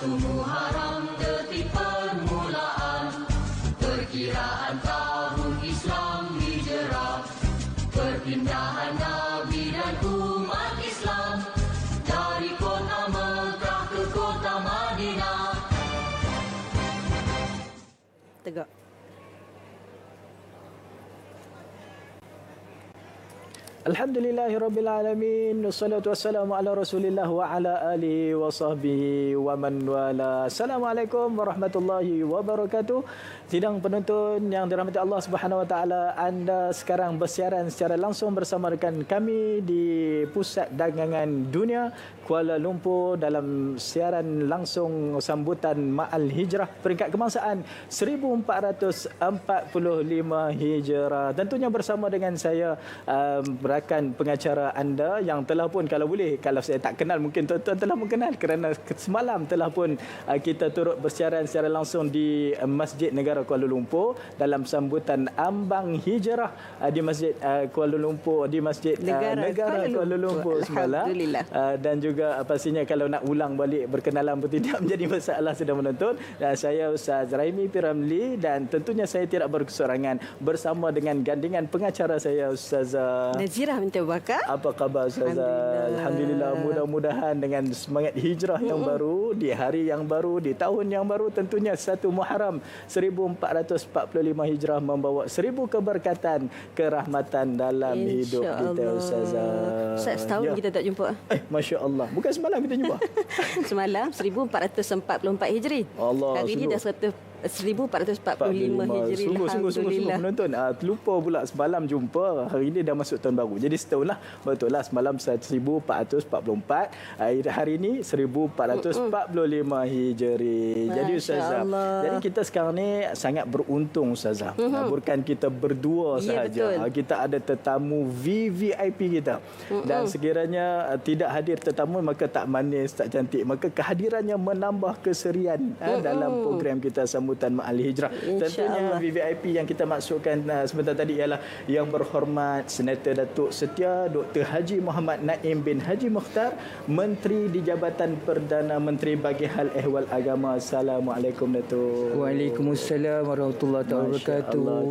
Muharram detik permulaan perkiraan tahun Islam hijrah, perpindahan Nabi dan umat Islam dari kota Mekah ke kota Madinah. Tegak. Alhamdulillahirrabbilalamin. Wassalatu wassalamu ala rasulillah wa ala alihi wa sahbihi wa man wala. Assalamualaikum warahmatullahi wabarakatuh. Sidang penonton yang dirahmati Allah Subhanahu wa taala, anda sekarang bersiaran secara langsung bersama rekan kami di Pusat Dagangan Dunia Kuala Lumpur dalam siaran langsung sambutan Ma'al Hijrah peringkat kebangsaan 1445 Hijrah. Tentunya bersama dengan saya rakan pengacara anda yang telah pun, kalau boleh, kalau saya tak kenal mungkin tuan-tuan telah mengenal kerana semalam telah pun kita turut bersiaran secara langsung di Masjid Negara Kuala Lumpur dalam sambutan Ambang Hijrah di Masjid Kuala Lumpur, di Masjid Negara Kuala Lumpur semalam. Dan juga pastinya kalau nak ulang balik berkenalan pun tidak menjadi masalah sudah menonton. Dan saya Ustaz Raimi Piramli dan tentunya saya tidak berkesorangan bersama dengan gandingan pengacara saya Ustazah Nazirah binti Abu Bakar. Apa khabar Ustazah? Alhamdulillah. Mudah-mudahan dengan semangat hijrah yang baru, di hari yang baru, di tahun yang baru, tentunya 1 Muharram 1445 Hijrah membawa 1000 keberkatan, kerahmatan dalam hidup kita Ustazah. Ustaz, setahun kita tak jumpa. Masya Allah. Bukan semalam kita jumpa. Semalam 1444 Hijri. Allah, hari ini dah 1445 Hijri. Sungguh penonton. Terlupa pula semalam jumpa. Hari ini dah masuk tahun baru. Jadi setahun lah. Betul lah, semalam 1444. Hari ini 1445 Hijri. Jadi Ustazah, jadi kita sekarang ni sangat beruntung Ustazah. Bukan kita berdua sahaja. Kita ada tetamu VVIP kita. Dan sekiranya tidak hadir tetamu, maka tak manis, tak cantik. Maka kehadirannya menambah keserian dalam program kita sambutan Ma'al Hijrah. Tentunya VVIP yang kita maksudkan sebentar tadi ialah Yang Berhormat Senator Datuk Setia Dr. Haji Muhammad Naim bin Haji Mukhtar, Menteri di Jabatan Perdana Menteri bagi Hal Ehwal Agama. Assalamualaikum Datuk. Waalaikumsalam warahmatullahi wabarakatuh.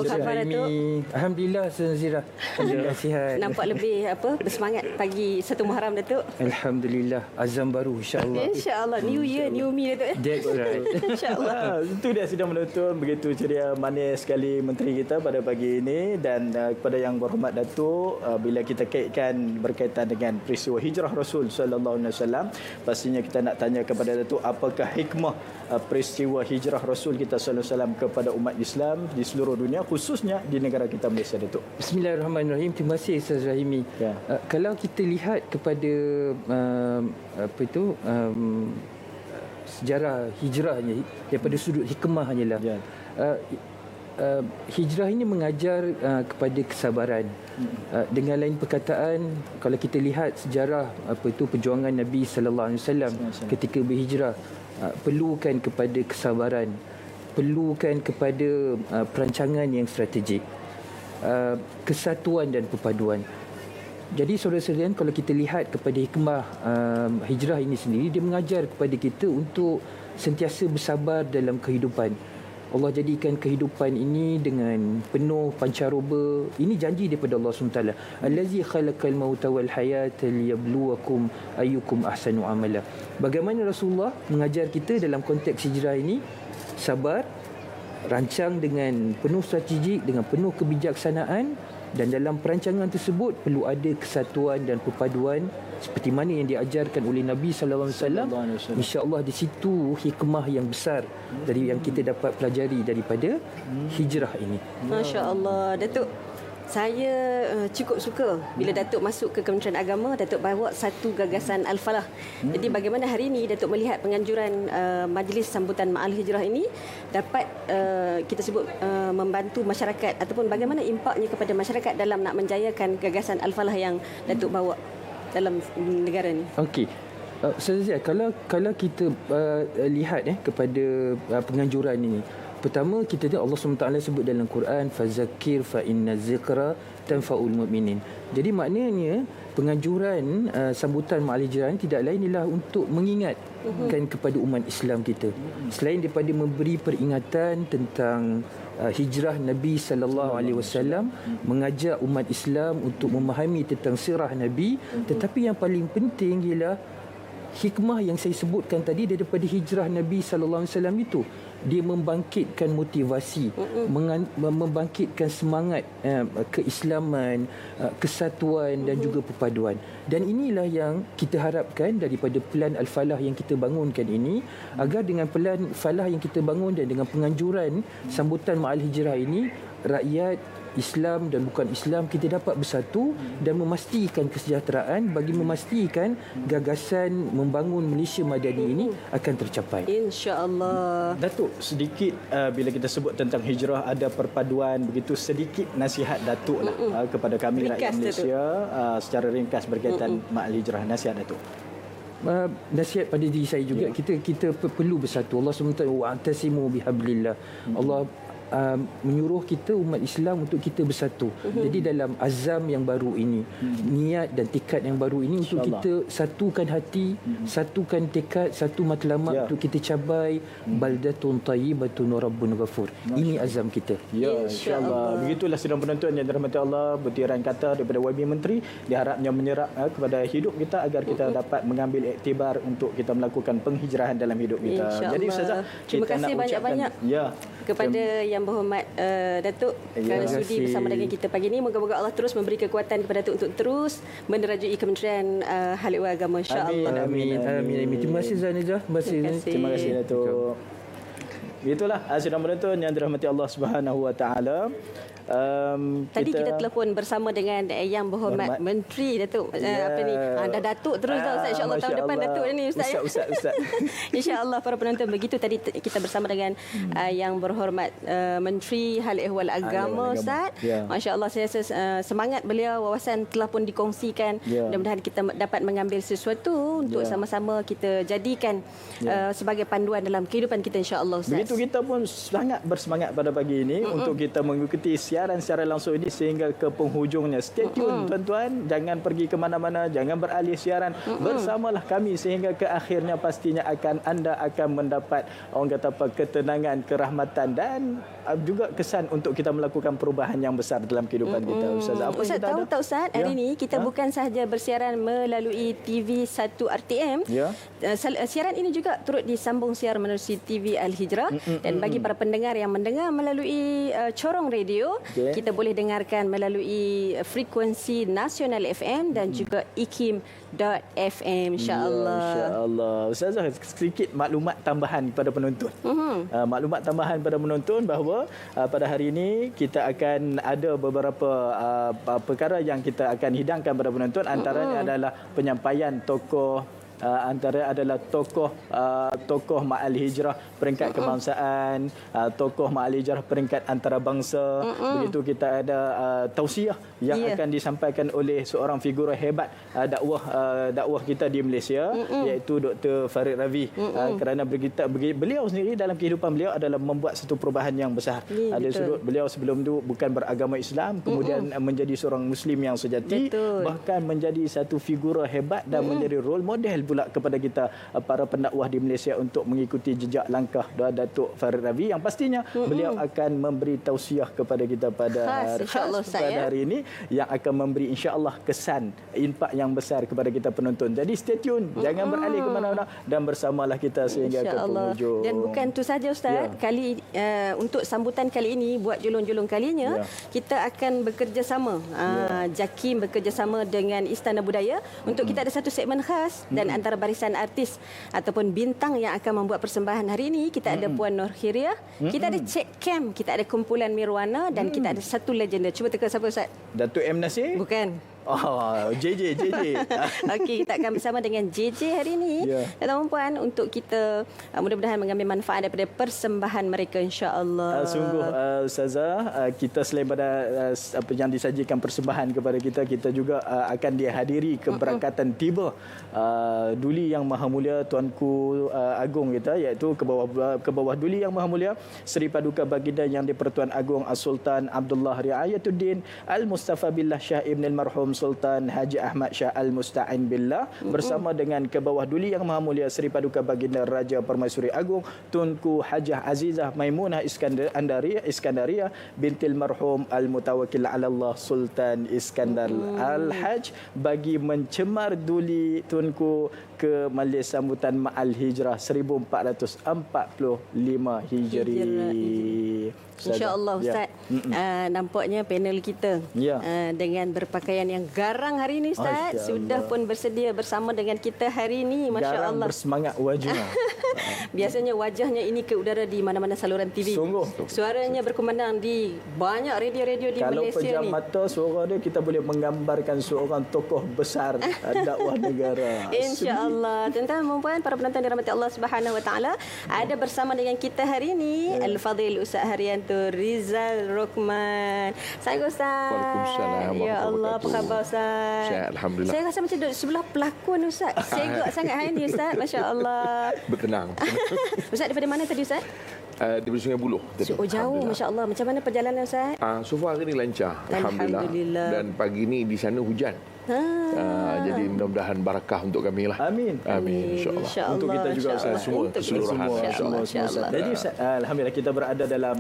Alhamdulillah Nazirah. Alhamdulillah sihat. Nampak lebih bersemangat pagi 1 Muharram Datuk. Alhamdulillah, azam baru insya-Allah. Insya-Allah, new year new me Datuk. That's right. Insya-Allah. Itu dia sudah menonton, begitu ceria manis sekali menteri kita pada pagi ini. Dan kepada Yang Berhormat Datuk, bila kita kaitkan berkaitan dengan peristiwa hijrah Rasul sallallahu alaihi wasallam, pastinya kita nak tanya kepada Datuk, apakah hikmah peristiwa hijrah Rasul kita sallallahu alaihi wasallam kepada umat Islam di seluruh dunia, khususnya di negara kita Malaysia Datuk. Bismillahirrahmanirrahim. Terima kasih Ustaz Rahimi. Kalau kita lihat kepada sejarah hijrahnya daripada sudut hikmahnya lah. Hijrah ini mengajar kepada kesabaran. Dengan lain perkataan, kalau kita lihat sejarah perjuangan Nabi sallallahu alaihi wasallam ketika berhijrah, perlukan kepada kesabaran, perlukan kepada perancangan yang strategik, kesatuan dan perpaduan. Jadi saudara-saudara, kalau kita lihat kepada hikmah hijrah ini sendiri, dia mengajar kepada kita untuk sentiasa bersabar dalam kehidupan. Allah jadikan kehidupan ini dengan penuh pancaroba. Ini janji daripada Allah SWT. Allazi khalaqal mauta wal hayata liyabluwakum ayyukum ahsanu amala. Bagaimana Rasulullah mengajar kita dalam konteks hijrah ini? Sabar, rancang dengan penuh strategik, dengan penuh kebijaksanaan, dan dalam perancangan tersebut perlu ada kesatuan dan perpaduan seperti mana yang diajarkan oleh Nabi sallallahu alaihi wasallam. Insya-Allah di situ hikmah yang besar dari yang kita dapat pelajari daripada hijrah ini. Masya-Allah Datuk. Saya cukup suka bila Datuk masuk ke Kementerian Agama, Datuk bawa satu gagasan Al-Falah. Jadi bagaimana hari ini Datuk melihat penganjuran majlis sambutan Ma'al Hijrah ini dapat kita sebut membantu masyarakat, ataupun bagaimana impaknya kepada masyarakat dalam nak menjayakan gagasan Al-Falah yang Datuk bawa dalam negara ni. Okey. Ustaz, kalau kita lihat kepada penganjuran ini, Pertama, kita tengok Allah SWT sebut dalam Quran, fazakir fa inna zikra tanfa'ul mu'minin. Jadi maknanya penganjuran sambutan Ma'al Hijrah ini tidak lain ialah untuk mengingatkan kepada umat Islam kita. Selain daripada memberi peringatan tentang hijrah Nabi sallallahu alaihi wasallam, mengajak umat Islam untuk memahami tentang sirah Nabi, tetapi yang paling penting ialah hikmah yang saya sebutkan tadi daripada hijrah Nabi sallallahu alaihi wasallam itu. Dia membangkitkan motivasi, membangkitkan semangat keislaman, kesatuan dan juga perpaduan. Dan inilah yang kita harapkan daripada pelan Al-Falah yang kita bangunkan ini, agar dengan pelan Falah yang kita bangun dan dengan penganjuran sambutan Ma'al Hijrah ini, rakyat Islam dan bukan Islam kita dapat bersatu dan memastikan kesejahteraan, bagi memastikan gagasan membangun Malaysia Madani ini akan tercapai. InsyaAllah. Datuk, sedikit bila kita sebut tentang hijrah ada perpaduan, begitu sedikit nasihat Datuk lah kepada kami Ringkas, rakyat Malaysia secara ringkas berkaitan Ma'al Hijrah. Nasihat Datuk. Nasihat pada diri saya juga, kita perlu bersatu. Allah SWT wa'tasimu bihablillah. Allah menyuruh kita umat Islam untuk kita bersatu. Jadi dalam azam yang baru ini, niat dan tekad yang baru ini untuk kita satukan hati, satukan tekad, satu matlamat untuk kita capai baldatun tayyibatun rabbun ghafur. Ini azam kita. Ya, insya-Allah. Begitulah sidang penonton yang dirahmati Allah, butiran kata daripada YB Menteri diharapnya menyerap kepada hidup kita agar kita dapat mengambil iktibar untuk kita melakukan penghijrahan dalam hidup kita. Jadi Ustazah, terima kasih banyak-banyak kepada Yang Berhormat Datuk kerana sudi bersama dengan kita pagi ini. Moga-moga Allah terus memberi kekuatan kepada Datuk untuk terus menerajui Kementerian Hal Ehwal Agama, insya-Allah. Amin. Terima kasih Zainizah. Terima kasih Datuk. Itulah sidang penonton yang dirahmati Allah Subhanahu Wa Taala. Tadi kita telefon bersama dengan Yang Berhormat Menteri Datuk. Dah Datuk terus dah Ustaz. InsyaAllah tahun depan Datuk ni Ustaz. Ustaz. InsyaAllah para penonton. Begitu tadi kita bersama dengan Yang Berhormat Menteri Hal Ehwal Agama Ustaz. Masya Allah, saya rasa semangat beliau, wawasan telah pun dikongsikan. Mudah-mudahan kita dapat mengambil sesuatu untuk sama-sama kita jadikan sebagai panduan dalam kehidupan kita, insya-Allah Ustaz. Begitu kita pun sangat bersemangat pada pagi ini untuk kita mengikuti siaran secara langsung ini sehingga ke penghujungnya. Stay tune tuan-tuan, jangan pergi ke mana-mana, jangan beralih siaran. Bersamalah kami sehingga ke akhirnya pastinya anda akan mendapat orang kata apa, ketenangan, kerahmatan dan juga kesan untuk kita melakukan perubahan yang besar dalam kehidupan kita. Ustaz, apa Ustaz tahu tak Ustaz, hari ini kita bukan sahaja bersiaran melalui TV 1 RTM. Siaran ini juga turut disambung siar melalui TV Al Hijrah dan bagi para pendengar yang mendengar melalui corong radio, kita boleh dengarkan melalui frekuensi nasional FM dan juga ikim.fm, insya-Allah. Insya-Allah. Ustazah, sedikit maklumat tambahan kepada penonton. Maklumat tambahan kepada penonton bahawa pada hari ini kita akan ada beberapa perkara yang kita akan hidangkan kepada penonton. Antaranya adalah penyampaian tokoh tokoh Ma'al Hijrah peringkat kebangsaan, tokoh Ma'al Hijrah peringkat antarabangsa. Begitu kita ada tausiah yang akan disampaikan oleh seorang figura hebat dakwah kita di Malaysia, iaitu Dr. Farid Ravi. Kerana beliau sendiri dalam kehidupan beliau adalah membuat satu perubahan yang besar. Ada sudut beliau sebelum itu bukan beragama Islam, kemudian menjadi seorang Muslim yang sejati, bahkan menjadi satu figura hebat dan menjadi role model pula kepada kita para pendakwah di Malaysia untuk mengikuti jejak langkah Datuk Farid Ravi, yang pastinya beliau akan memberi tausiah kepada kita pada hari ini yang akan memberi insya-Allah kesan impak yang besar kepada kita penonton. Jadi stay tune, jangan beralih ke mana-mana dan bersamalah kita sehingga ke penghujung. Dan bukan itu saja Ustaz, kali untuk sambutan kali ini buat julung-julung kalinya kita akan bekerjasama. JAKIM bekerjasama dengan Istana Budaya untuk kita ada satu segmen khas dan antara barisan artis ataupun bintang yang akan membuat persembahan hari ini kita ada Puan Nur Khiriah, kita ada Cik Cam, kita ada kumpulan Mirwana dan kita ada satu legenda. Cuba teka siapa Ustaz? Datuk M Nasir? Bukan. Oh, JJ. Okey, kita akan bersama dengan JJ hari ini. Ya. Tuan-tuan puan, untuk kita mudah-mudahan mengambil manfaat daripada persembahan mereka, insya-Allah. Sungguh Ustazah, kita selain pada apa yang disajikan persembahan kepada kita, kita juga akan dihadiri keberangkatan tiba Duli Yang Maha Mulia Tuanku Agung kita, iaitu ke bawah Duli Yang Maha Mulia Seri Paduka Baginda Yang di-Pertuan Agung As-Sultan Abdullah Riayatuddin Al-Mustafa Billah Shah Ibn Al-Marhum Sultan Haji Ahmad Shah Al-Musta'in Billah bersama dengan ke bawah Duli Yang Maha Mulia Seri Paduka Baginda Raja Permaisuri Agung Tunku Hajah Azizah Maimunah Iskandaria bintil marhum Al-Mutawakkil 'ala Allah Sultan Iskandar Al-Haj bagi mencemar Duli Tunku ke majlis sambutan Ma'al Hijrah 1445 Hijri. InsyaAllah Ustaz. Nampaknya panel kita dengan berpakaian yang garang hari ini Ustaz sudah pun bersedia bersama dengan kita hari ini, masya-Allah. Garang bersemangat wajah. Biasanya wajahnya ini ke udara di mana-mana saluran TV. Sungguh. Suaranya berkumandang di banyak radio-radio di Kalau Malaysia ni. Kalau pejam mata suara dia, kita boleh menggambarkan seorang tokoh besar dakwah negara. InsyaAllah. Tuan-tuan dan puan, para penonton dirahmati Allah Subhanahu Wa Taala, ada bersama dengan kita hari ini Al-Fadhil Ustaz Haryanto Rizal Rukman. Assalamualaikum Ustaz. Waalaikumsalam. Ya Allah, apa khabar Ustaz? Sihat, alhamdulillah. Saya rasa macam duduk sebelah pelakon Ustaz. Segak sangat hari ni Ustaz, masya-Allah. Bertenang. Ustaz daripada mana tadi Ustaz? Daripada Sungai Buloh. Oh, jauh, masya-Allah. Macam mana perjalanan Ustaz? So far hari ni lancar, Alhamdulillah. Dan pagi ni di sana hujan. Jadi mudah-mudahan barakah untuk kami lah. Amin. Amin, insya-Allah. Untuk kita juga Ustaz, semua keseluruhan, insya-Allah. Jadi alhamdulillah kita berada dalam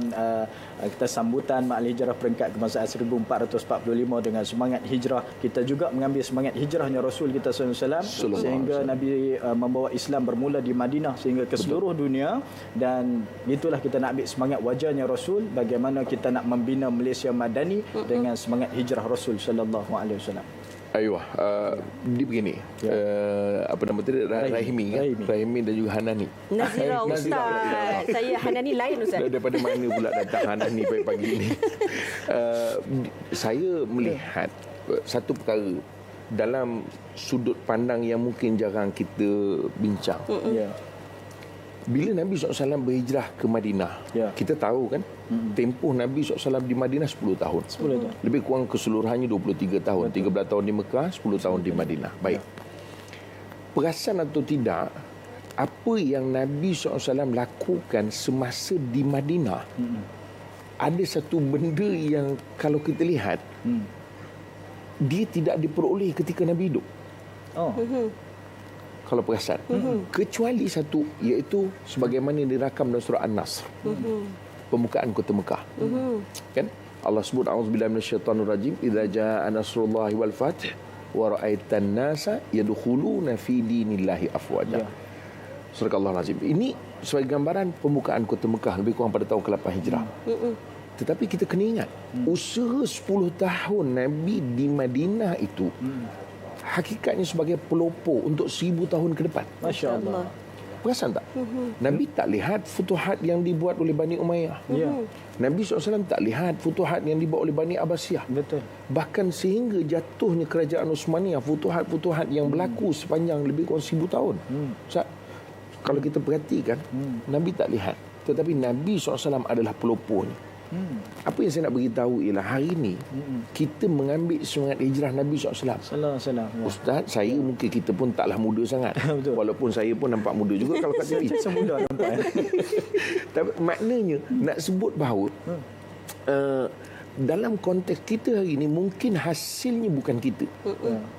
kita sambutan Ma'al Hijrah peringkat kebangsaan 1445 dengan semangat hijrah. Kita juga mengambil semangat hijrahnya Rasul kita sallallahu alaihi wasallam sehingga Nabi membawa Islam bermula di Madinah sehingga ke seluruh dunia, dan itulah kita nak ambil semangat wajahnya Rasul, bagaimana kita nak membina Malaysia madani dengan semangat hijrah Rasul sallallahu alaihi wasallam. Ayuh, dia begini. Apa nama tadi? Rahimi kan? Rahimi dan juga Hanani. Nazira Ustaz. Saya Hanani lain Ustaz. Daripada mana pula datang Hanani pagi-pagi ini? Saya melihat satu perkara dalam sudut pandang yang mungkin jarang kita bincang. Bila Nabi SAW berhijrah ke Madinah, kita tahu kan, tempoh Nabi SAW di Madinah 10 tahun. 10 tahun. Lebih kurang keseluruhannya 23 tahun. 13 tahun di Mekah, 10 tahun di Madinah. Baik. Perasan atau tidak, apa yang Nabi SAW lakukan semasa di Madinah, ada satu benda yang kalau kita lihat, dia tidak diperoleh ketika Nabi hidup. Kalau perasan, kecuali satu, iaitu sebagaimana dirakam dalam surah An-Nasr, pembukaan kota Mekah. Kan Allah sebut a'udzubillahi minasyaitonirrajim, idza jaa nasrullahi wal fath wa ra'aitan nasa yadkhuluna fi dinillahi afwaja. Surah Allah Azim. Ini sebagai gambaran pembukaan kota Mekah lebih kurang pada tahun ke-8 Hijrah. Tetapi kita kena ingat, usaha 10 tahun Nabi di Madinah itu hakikatnya sebagai pelopor untuk 1000 tahun ke depan. Masya Allah. Perasan tak? Nabi tak lihat futuhat yang dibuat oleh Bani Umayyah. Nabi SAW tak lihat futuhat yang dibuat oleh Bani Abbasiyah. Betul. Bahkan sehingga jatuhnya kerajaan Uthmaniyah, futuhat-futuhat yang berlaku sepanjang lebih kurang 1000 tahun. Kalau kita perhatikan, Nabi tak lihat. Tetapi Nabi SAW adalah pelopornya. Apa yang saya nak beritahu ialah hari ini kita mengambil semangat hijrah Nabi SAW. Ustaz, saya mungkin kita pun taklah muda sangat. Walaupun saya pun nampak muda juga kalau kat TV. Semudah nampak. Tapi maknanya nak sebut bahawa dalam konteks kita hari ini mungkin hasilnya bukan kita,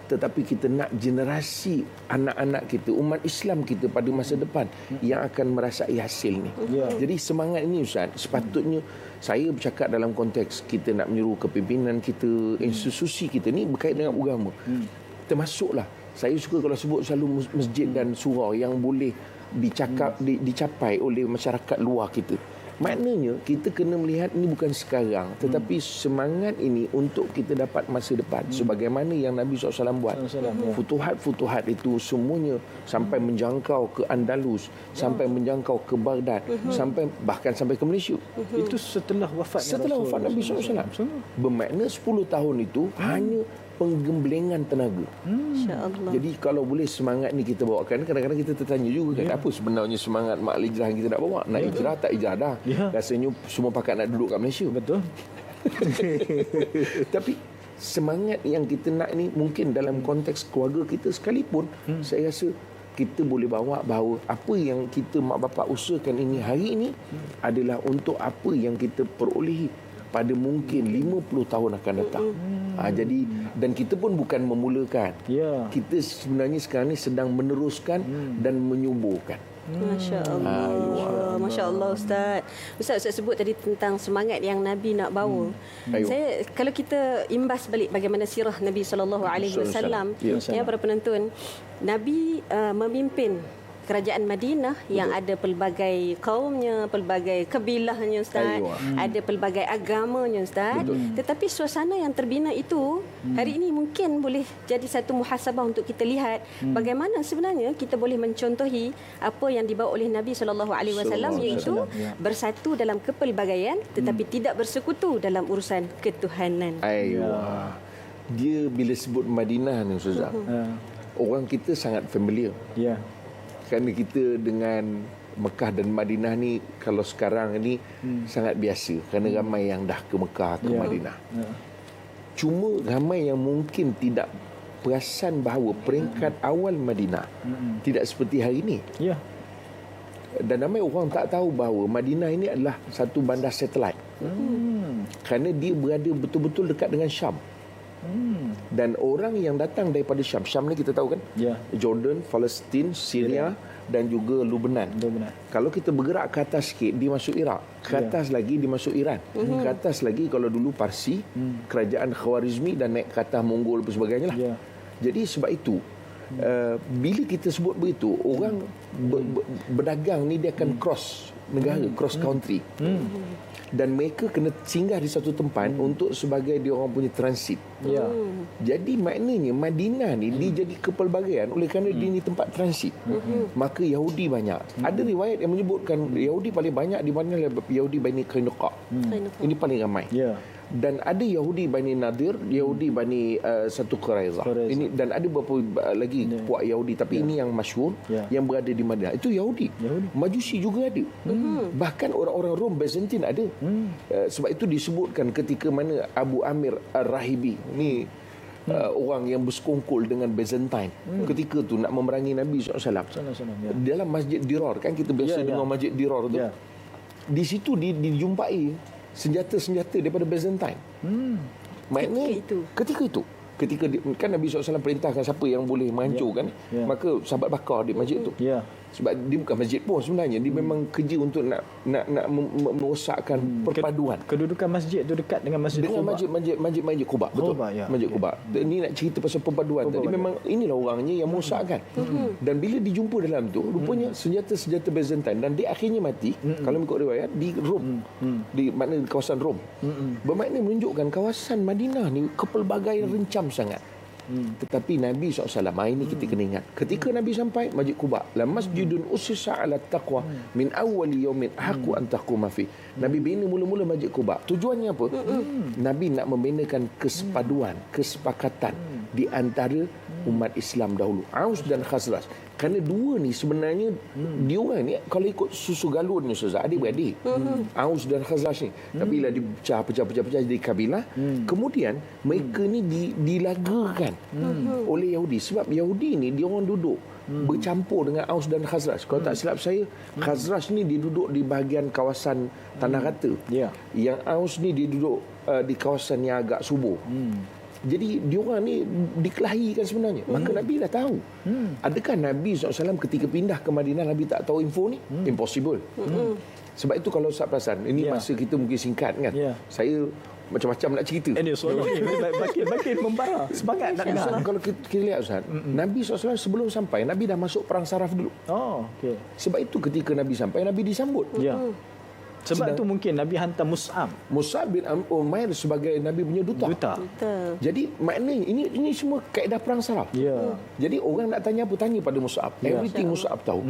tetapi kita nak generasi anak-anak kita, umat Islam kita pada masa depan yang akan merasai hasil ni. Jadi semangat ini Ustaz, sepatutnya saya bercakap dalam konteks kita nak menyeru kepimpinan kita, institusi kita ni berkait dengan agama. Termasuklah saya suka kalau sebut selalu masjid dan surau yang boleh dicapai oleh masyarakat luar kita. Maknanya kita kena melihat ini bukan sekarang, tetapi semangat ini untuk kita dapat masa depan. Sebagaimana yang Nabi SAW buat. Futuhat-futuhat itu semuanya sampai menjangkau ke Andalus, sampai menjangkau ke Baghdad, bahkan sampai ke Malaysia. Itu setelah wafat Nabi SAW. Bermakna 10 tahun itu hanya penggemblengan tenaga. Insya-Allah. Jadi kalau boleh semangat ni kita bawakan, kadang-kadang kita tertanya juga kan, apa sebenarnya semangat mak hijrah yang kita nak bawa? Nak hijrah tak hijrah dah. Rasanya semua pakat nak duduk kat Malaysia. Betul. Tapi semangat yang kita nak ni mungkin dalam konteks keluarga kita sekalipun, saya rasa kita boleh bawa bahawa apa yang kita mak bapak usahakan ini hari ini adalah untuk apa yang kita perolehi pada mungkin 50 tahun akan datang. Jadi dan kita pun bukan memulakan. Ya. Kita sebenarnya sekarang ni sedang meneruskan dan menyuburkan. Masya-Allah. Masya-Allah Ustaz. Ustaz sebut tadi tentang semangat yang Nabi nak bawa. Saya kalau kita imbas balik bagaimana sirah Nabi sallallahu alaihi wasallam, ya para penonton, Nabi memimpin kerajaan Madinah yang ada pelbagai kaumnya, pelbagai kabilahnya Ustaz, ada pelbagai agamanya Ustaz. Tetapi suasana yang terbina itu hari ini mungkin boleh jadi satu muhasabah untuk kita lihat bagaimana sebenarnya kita boleh mencontohi apa yang dibawa oleh Nabi SAW, iaitu bersatu dalam kepelbagaian tetapi tidak bersekutu dalam urusan ketuhanan. Dia bila sebut Madinah ni Ustazah, orang kita sangat familiar. Ya. Kerana kita dengan Mekah dan Madinah ni kalau sekarang ni sangat biasa kerana ramai yang dah ke Mekah, ke Madinah. Cuma ramai yang mungkin tidak perasan bahawa peringkat awal Madinah tidak seperti hari ini. Ya. Dan ramai orang tak tahu bahawa Madinah ini adalah satu bandar satelit. Kerana dia berada betul-betul dekat dengan Syam. Dan orang yang datang daripada Syam ni kita tahu kan, Jordan, Palestin, Syria dan juga Lebanon. Kalau kita bergerak ke atas sikit, dia masuk Iraq. Ke atas lagi dia masuk Iran. Ke atas lagi kalau dulu Parsi, kerajaan Khawarizmi, dan naik ke atas Mongol dan sebagainya lah. Jadi sebab itu bila kita sebut begitu, orang berdagang ni dia akan cross negara, cross country. Dan mereka kena singgah di satu tempat untuk sebagai dia orang punya transit. Jadi maknanya Madinah ni dia jadi kepelbagaian oleh kerana dia ni tempat transit. Maka Yahudi banyak. Ada riwayat yang menyebutkan Yahudi paling banyak di mana Yahudi Bani Qainuqa. Ini paling ramai. Dan ada Yahudi Bani Nadir, Yahudi Bani satu Quraizah. Ini dan ada beberapa lagi puak Yahudi, tapi ini yang masyhur yang berada di Madinah. Itu Yahudi. Majusi juga ada. Bahkan orang-orang Rom, Byzantine ada. Sebab itu disebutkan ketika mana Abu Amir Ar-Rahibi ni orang yang bersekongkol dengan Byzantine ketika tu nak memerangi Nabi SAW dalam Masjid Dirar, kan kita biasa dengar Masjid Dirar tu. Di situ dijumpai senjata-senjata daripada Byzantine. Maknanya ketika itu kan Nabi SAW perintahkan siapa yang boleh menghancurkan, maka sahabat bakar di masjid itu. Sebab dia bukan masjid pun sebenarnya, dia memang kerja untuk nak merosakkan perpaduan. Kedudukan masjid tu dekat dengan Masjid Quba. Masjid Quba, betul. Masjid Quba. Ini nak cerita pasal perpaduan tadi. Memang inilah orangnya yang merosakkan. Dan bila dijumpa dalam tu, rupanya senjata-senjata Byzantine, dan dia akhirnya mati kalau mengikut riwayat di Rom. Di mana kawasan Rom. Bermakna menunjukkan kawasan Madinah ni kepelbagaian rencam sangat. Tetapi Nabi SAW, ini kita kena ingat, ketika Nabi sampai Masjid Quba, la masjidun ussisa ala taqwa min awwali yaumin haqqu an taquma fi. Nabi bina mula-mula Masjid Quba. Tujuannya apa? Nabi nak membenakan kesepaduan, kesepakatan di antara umat Islam dahulu, Aus dan Khazraj. Kerana dua ni sebenarnya dia orang ni kalau ikut susu galon ni Ustaz, adik-beradik. Aus dan Khazraj ni. Tapi bila dipecah jadi kabilah, kemudian mereka ni dilagakan oleh Yahudi. Sebab Yahudi ni dia orang duduk bercampur dengan Aus dan Khazraj. Kalau tak silap saya, Khazraj ni dia duduk di bahagian kawasan tanah rata. Yang Aus ni dia duduk di kawasan yang agak subur. Jadi diorang ni dikelahikan sebenarnya. Maka Nabi dah tahu. Adakah Nabi SAW ketika pindah ke Madinah Nabi tak tahu info ni? Impossible. Sebab itu kalau Ustaz perasan, ini masa kita mungkin singkat kan. Saya macam-macam nak cerita. Ini soalan ni makin membara. Semangat nak dengar. Kalau kita lihat Ustaz, Nabi SAW sebelum sampai, Nabi dah masuk perang Saraf dulu. Sebab itu ketika Nabi sampai, Nabi disambut. Sebab itu mungkin Nabi hantar Mus'ab bin Umair sebagai Nabi punya duta. Jadi maknanya ini semua kaedah perang Saraf. Jadi orang nak tanya apa, tanya pada Mus'ab. Everything Mus'ab tahu.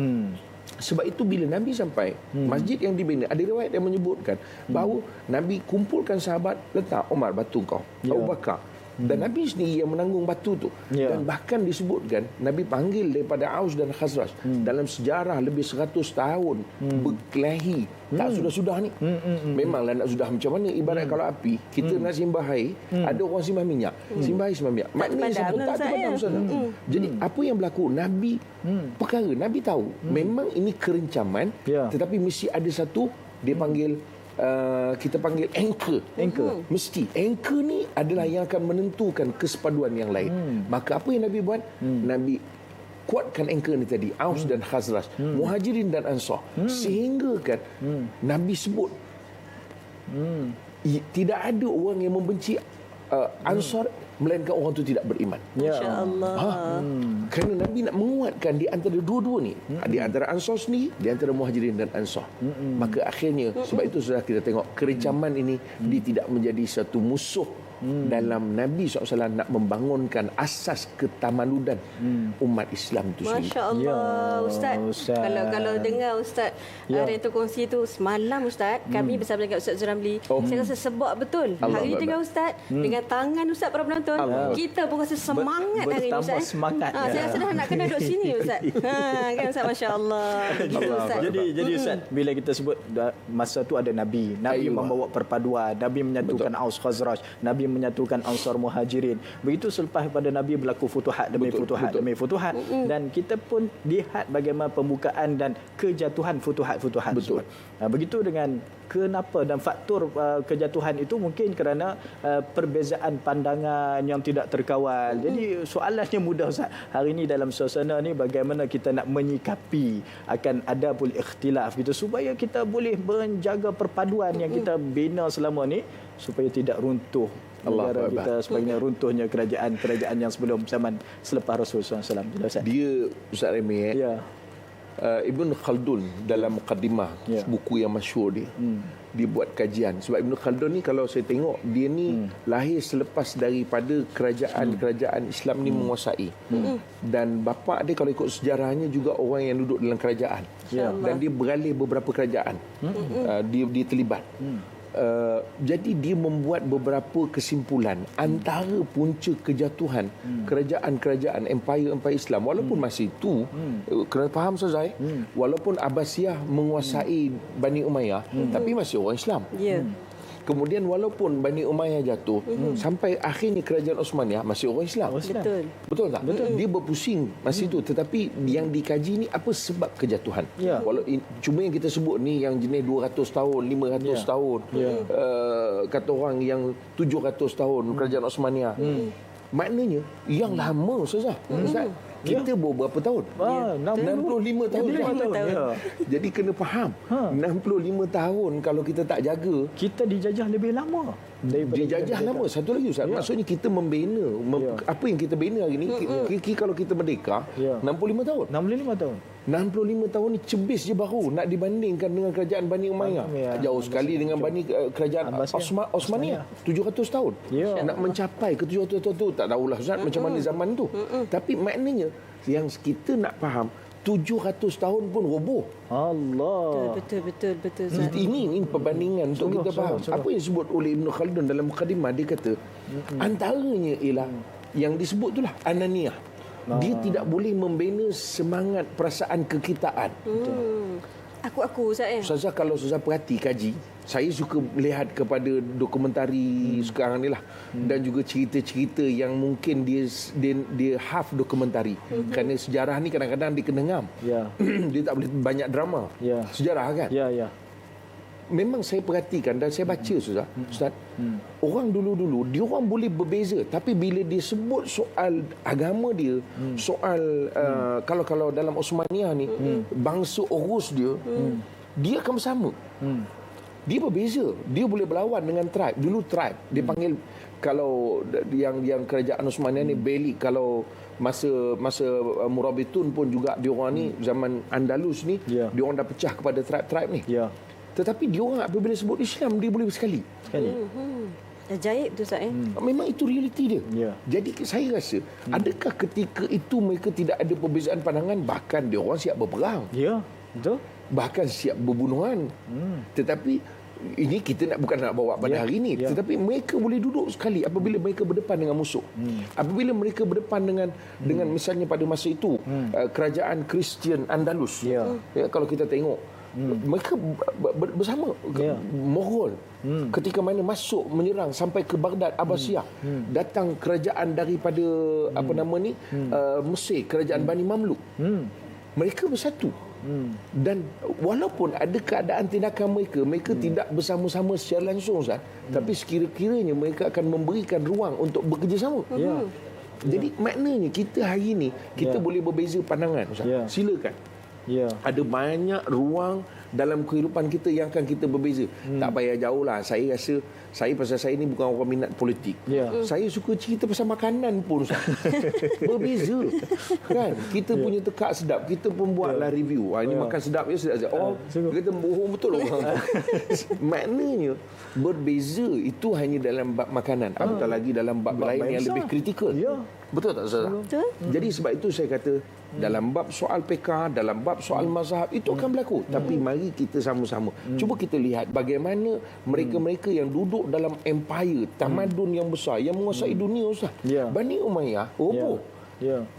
Sebab itu bila Nabi sampai masjid yang dibina, ada riwayat yang menyebutkan bahawa Nabi kumpulkan sahabat, letak Umar batu kau, Abu Bakar, Dan Nabi sendiri yang menanggung batu tu. Ya. Dan bahkan disebutkan Nabi panggil daripada Aus dan Khazraj dalam sejarah lebih 100 tahun berkelahi. Tak sudah-sudah ni. Memanglah nak sudah macam mana. Ibarat kalau api, kita nak simbah air, ada orang simbah minyak. Simbah air, simbah minyak. Maknanya padam, tak Ustaz, padam, Ustaz. Jadi apa yang berlaku? Nabi perkara Nabi tahu memang ini kerencaman, Ya. tetapi mesti ada satu dia panggil kita panggil anchor. Mesti anchor ni adalah yang akan menentukan kesepaduan yang lain. Maka apa yang Nabi buat? Nabi kuatkan anchor ni tadi, Aus dan Khazraj, Muhajirin dan Ansar, sehingga kan Nabi sebut tidak ada orang yang membenci Ansar melainkan orang tu tidak beriman. Masya-Allah. Kerana Nabi nak menguatkan di antara dua-dua ni, di antara Ansar sendiri, di antara Muhajirin dan Ansar. Maka akhirnya sebab itu sudah kita tengok kerencaman ini dia tidak menjadi satu musuh dalam Nabi SAW nak membangunkan asas ketamadunan umat Islam itu sendiri. Masya-Allah, Ustaz. Ustaz. Kalau dengar Ustaz Reto kongsi tu semalam Ustaz, kami bersama dengan Ustaz Zuramli, saya rasa sebab betul. Hari ni dengan Ustaz, dengan tangan Ustaz para penonton, kita pun rasa semangat hari ni bertambah Ustaz. semangat. Saya rasa dah nak kena duduk sini Ustaz. Kan Ustaz, masya-Allah. Begitu Ustaz. Jadi Ustaz, bila kita sebut masa tu ada Nabi membawa perpaduan, Nabi menyatukan Aus Khazraj, Nabi menyatukan Ansar Muhajirin. Begitu selepas pada Nabi berlaku futuhat demi futuhat demi futuhat, dan kita pun lihat bagaimana pembukaan dan kejatuhan futuhat-futuhat. Betul. Begitu dengan kenapa dan faktor kejatuhan itu mungkin kerana perbezaan pandangan yang tidak terkawal. Jadi soalannya mudah Ustaz. Hari ini dalam suasana ni bagaimana kita nak menyikapi akan adabul ikhtilaf gitu supaya kita boleh menjaga perpaduan yang kita bina selama ni supaya tidak runtuh negara kita sebagainya, runtuhnya kerajaan-kerajaan yang sebelum zaman selepas Rasulullah SAW. Ustaz. Dia Ustaz Remy, Ya. Ibn Khaldun dalam Muqaddimah, buku yang masyhur dia, dia buat kajian. Sebab Ibn Khaldun ni kalau saya tengok, dia ni lahir selepas daripada kerajaan-kerajaan Islam ni menguasai. Dan bapa dia kalau ikut sejarahnya juga orang yang duduk dalam kerajaan. Dan dia beralih beberapa kerajaan. Dia terlibat. Jadi dia membuat beberapa kesimpulan antara punca kejatuhan kerajaan-kerajaan empire Islam walaupun masa itu kena faham Ustaz, walaupun Abbasiyah menguasai Bani Umayyah tapi masih orang Islam. Kemudian walaupun Bani Umayyah jatuh sampai akhirnya kerajaan Osmaniyah masih orang Islam. Betul tak? Dia berpusing masa itu, tetapi yang dikaji ni apa sebab kejatuhan. Cuma yang kita sebut ni yang jenis 200 tahun, 500 tahun. Kata orang yang 700 tahun kerajaan Osmaniyah. Maknanya yang lama Ustaz. Kita berapa tahun? 65 tahun. Jadi kena faham. 65 tahun kalau kita tak jaga, Kita dijajah lebih lama daripada dijajah lama. Satu lagi Ustaz, maksudnya kita membina apa yang kita bina hari ni. Kalau kita merdeka 65 tahun. 65 tahun. 65 tahun ni cebis je baru nak dibandingkan dengan kerajaan Bani Umayyah. Jauh sekali dengan kerajaan Osmaniyah 700 tahun. Nak mencapai ke 700 tahun tu tak tahulah Ustaz macam mana zaman tu. Tapi maknanya yang kita nak faham 700 tahun pun roboh. Allah. Betul Ustaz. Ini perbandingan untuk kita faham. Apa yang disebut oleh Ibn Khaldun dalam Muqaddimah, dia kata antaranya ialah yang disebut itulah ananiyah. Dia tidak boleh membina semangat perasaan kekitaan. Aku Ustaz. Ustazah, kalau Ustazah perhati kaji, saya suka melihat kepada dokumentari sekarang ni lah, dan juga cerita-cerita yang mungkin dia half dokumentari. Kerana sejarah ni kadang-kadang dia kena ngam. Dia tak boleh banyak drama. Sejarah kan? Memang saya perhatikan dan saya baca Ustaz, orang dulu-dulu dia orang boleh berbeza, tapi bila dia sebut soal agama dia, soal kalau dalam Osmaniyah ni bangsa urus dia, dia akan bersama. Dia berbeza. Dia boleh berlawan dengan tribe. Dulu tribe dia panggil, kalau yang kerajaan Osmaniyah ni Beylik. Kalau masa Murabitun pun juga dia orang ni zaman Andalus ni, dia orang dah pecah kepada tribe-tribe ni. Tetapi dia orang apabila sebut Islam, dia boleh sekali. Ajaib tu Ustaz. Memang itu realiti dia. Jadi saya rasa, adakah ketika itu mereka tidak ada perbezaan pandangan, bahkan dia orang siap berperang. Betul. Bahkan siap berbunuhan. Tetapi ini kita bukan nak bawa pada hari ini, tetapi mereka boleh duduk sekali apabila mereka berdepan dengan musuh. Apabila mereka berdepan dengan misalnya pada masa itu kerajaan Kristian Andalus. Kalau kita tengok mereka bersama Mughal ketika mana masuk menyerang sampai ke Baghdad Abbasiyah, datang kerajaan daripada Mesir, kerajaan Bani Mamluk. Mereka bersatu. Dan walaupun ada keadaan tindakan mereka tidak bersama-sama secara langsung, Ustaz, tapi sekira-kiranya mereka akan memberikan ruang untuk bekerjasama. Jadi maknanya kita hari ini kita boleh berbeza pandangan, Ustaz. Silakan. Ada banyak ruang dalam kehidupan kita yang akan kita berbeza. Tak payah jauh lah. Saya rasa pasal saya ni bukan orang minat politik. Saya suka cerita pasal makanan pun, Ustaz. Berbeza. Kan? Kita punya tekak sedap. Kita pun buatlah review. Ini makan sedap ya, sedap. Oh, kita bohong betul orang. Maknanya berbeza itu hanya dalam bab makanan. Apatah lagi dalam bab lain yang lebih kritikal. Betul tak, Ustaz? Betul. Jadi sebab itu saya kata dalam bab soal PK, dalam bab soal mazhab itu akan berlaku. Tapi mari kita sama-sama cuba kita lihat bagaimana mereka-mereka yang duduk dalam empire tamadun yang besar yang menguasai dunia, Ustaz. Bani Umayyah roboh.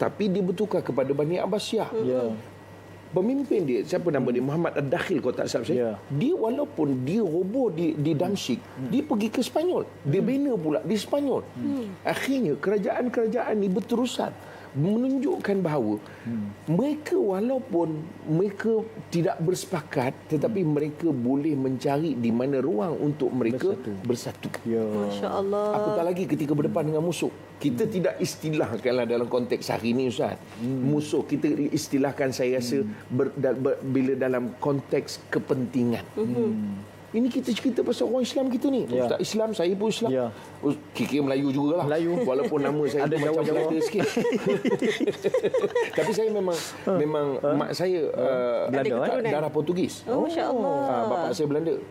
Tapi dia bertukar kepada Bani Abbasiyah. Pemimpin dia, siapa nama dia? Muhammad Ad-Dakhil, kalau tak salah saya. Dia walaupun dia roboh di Damsyik, dia pergi ke Sepanyol. Dia bina pula di Sepanyol. Akhirnya kerajaan-kerajaan ni berterusan menunjukkan bahawa mereka walaupun mereka tidak bersepakat, tetapi mereka boleh mencari di mana ruang untuk mereka bersatu. Masya-Allah. Apatah lagi ketika berdepan dengan musuh. Kita tidak istilahkanlah dalam konteks hari ini, Ustaz. Musuh kita istilahkan saya rasa bila dalam konteks kepentingan. Ini kita cerita pasal orang Islam kita ni. Ustaz Islam, saya pun Islam. Kira Melayu jugalah. Melayu. Walaupun nama saya ada macam Belanda sikit. Tapi saya memang mak saya darah Portugis. Masya-Allah. Bapa saya Belanda.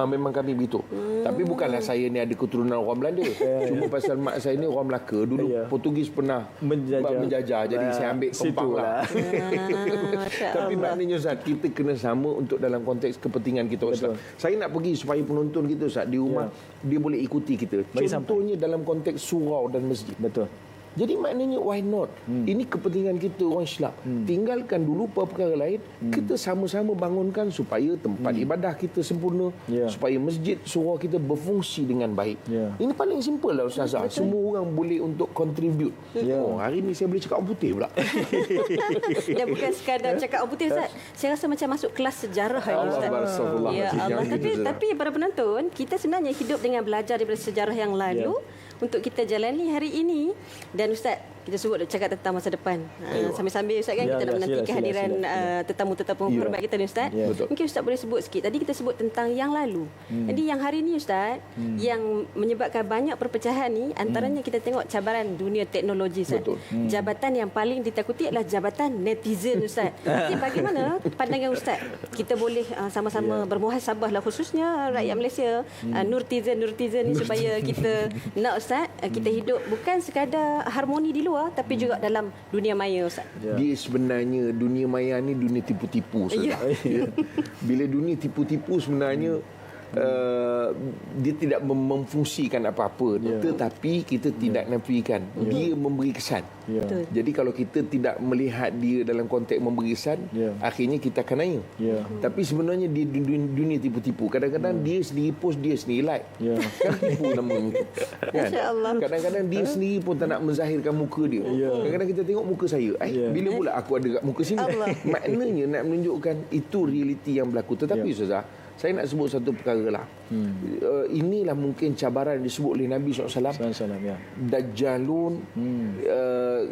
Memang kami begitu. Tapi bukanlah saya ni ada keturunan orang Belanda. Cuma pasal mak saya ni orang Melaka. Dulu Portugis pernah menjajah. Jadi saya ambil kompang lah. Tapi maknanya, Ustaz, kita kena sama untuk dalam konteks kepentingan kita, Ustaz. Saya nak pergi supaya penonton kita, Ustaz, di rumah dia boleh ikuti kita. Contohnya dalam konteks surau dan masjid. Betul. Jadi maknanya why not? Ini kepentingan kita orang Islam. Tinggalkan dulu perkara lain, kita sama-sama bangunkan supaya tempat ibadah kita sempurna, supaya masjid surau kita berfungsi dengan baik. Ini paling simple lah, Ustazah. Semua orang boleh untuk contribute. Oh, hari ni saya boleh cakap orang putih pula. Dan bukan sekadar cakap orang putih, Ustaz. Saya rasa macam masuk kelas sejarah hari Ustaz. Ya Allah. Tapi para penonton, kita sebenarnya hidup dengan belajar daripada sejarah yang lalu untuk kita jalani hari ini. Dan Ustaz, kita sebut cakap tentang masa depan. Sambil-sambil Ustaz kan kita nak menanti kehadiran tetamu-tetamu hormat kita ni, Ustaz. Mungkin Ustaz boleh sebut sikit. Tadi kita sebut tentang yang lalu. Jadi yang hari ni, Ustaz, yang menyebabkan banyak perpecahan ni, antaranya kita tengok cabaran dunia teknologi, Ustaz. Jabatan yang paling ditakuti adalah jabatan netizen, Ustaz. Jadi bagaimana pandangan Ustaz? Kita boleh sama-sama bermuhasabah lah, khususnya rakyat Malaysia, nurtizen ni, supaya kita nak, Ustaz, kita hidup bukan sekadar harmoni di luar, tapi juga dalam dunia maya, Ustaz. Dia sebenarnya dunia maya ni dunia tipu-tipu, Ustaz. Bila dunia tipu-tipu sebenarnya dia tidak memfungsikan apa-apa, tetapi kita tidak nafikan dia memberi kesan. Jadi kalau kita tidak melihat dia dalam konteks memberi kesan, akhirnya kita akan naik. Tapi sebenarnya dia dunia tipu-tipu. Kadang-kadang dia sendiri post, dia sendiri like. Kan tipu namanya. Kan? Kadang-kadang dia sendiri pun tak nak menzahirkan muka dia. Kadang-kadang kita tengok muka saya, bila pula aku ada kat muka sini. Maknanya nak menunjukkan itu realiti yang berlaku. Tetapi Ustazah, saya nak sebut satu perkara lah. Inilah mungkin cabaran disebut oleh Nabi SAW. Dajjalun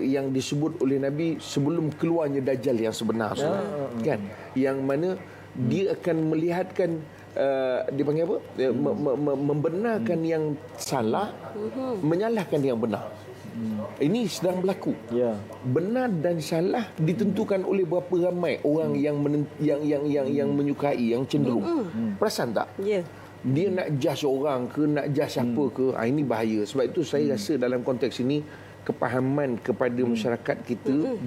yang disebut oleh Nabi sebelum keluarnya Dajjal yang sebenar. Kan? Yang mana dia akan melihatkan dia panggil apa? Membenarkan yang salah, menyalahkan yang benar. Ini sedang berlaku. Benar dan salah ditentukan oleh berapa ramai orang yang menyukai, yang cenderung. Perasan tak? Dia nak judge orang ke, nak judge siapa ke, ini bahaya. Sebab itu saya rasa dalam konteks ini kepahaman kepada masyarakat kita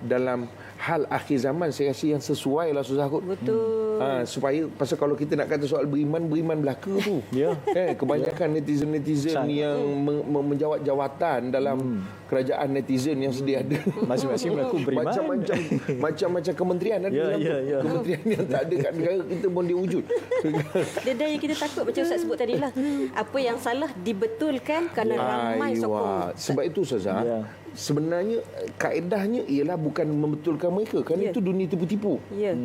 dalam hal akhir zaman. Saya rasa yang sesuai lah Ustaz Hud. Betul. Supaya pasal kalau kita nak kata soal beriman belaka tu. Ya. Kebanyakan netizen yang menjawat jawatan dalam kerajaan netizen yang sedia ada. Masing-masing mengaku beriman. Macam-macam kementerian ada dalam tu. Kementerian yang tak ada kat negara kita pun dia wujud. Dan yang kita takut macam Ustaz sebut tadi lah. Apa yang salah dibetulkan kerana ramai sokong. Sebab itu Ustazah, sebenarnya kaedahnya ialah bukan membetulkan mereka, kerana itu dunia tipu-tipu. Ya.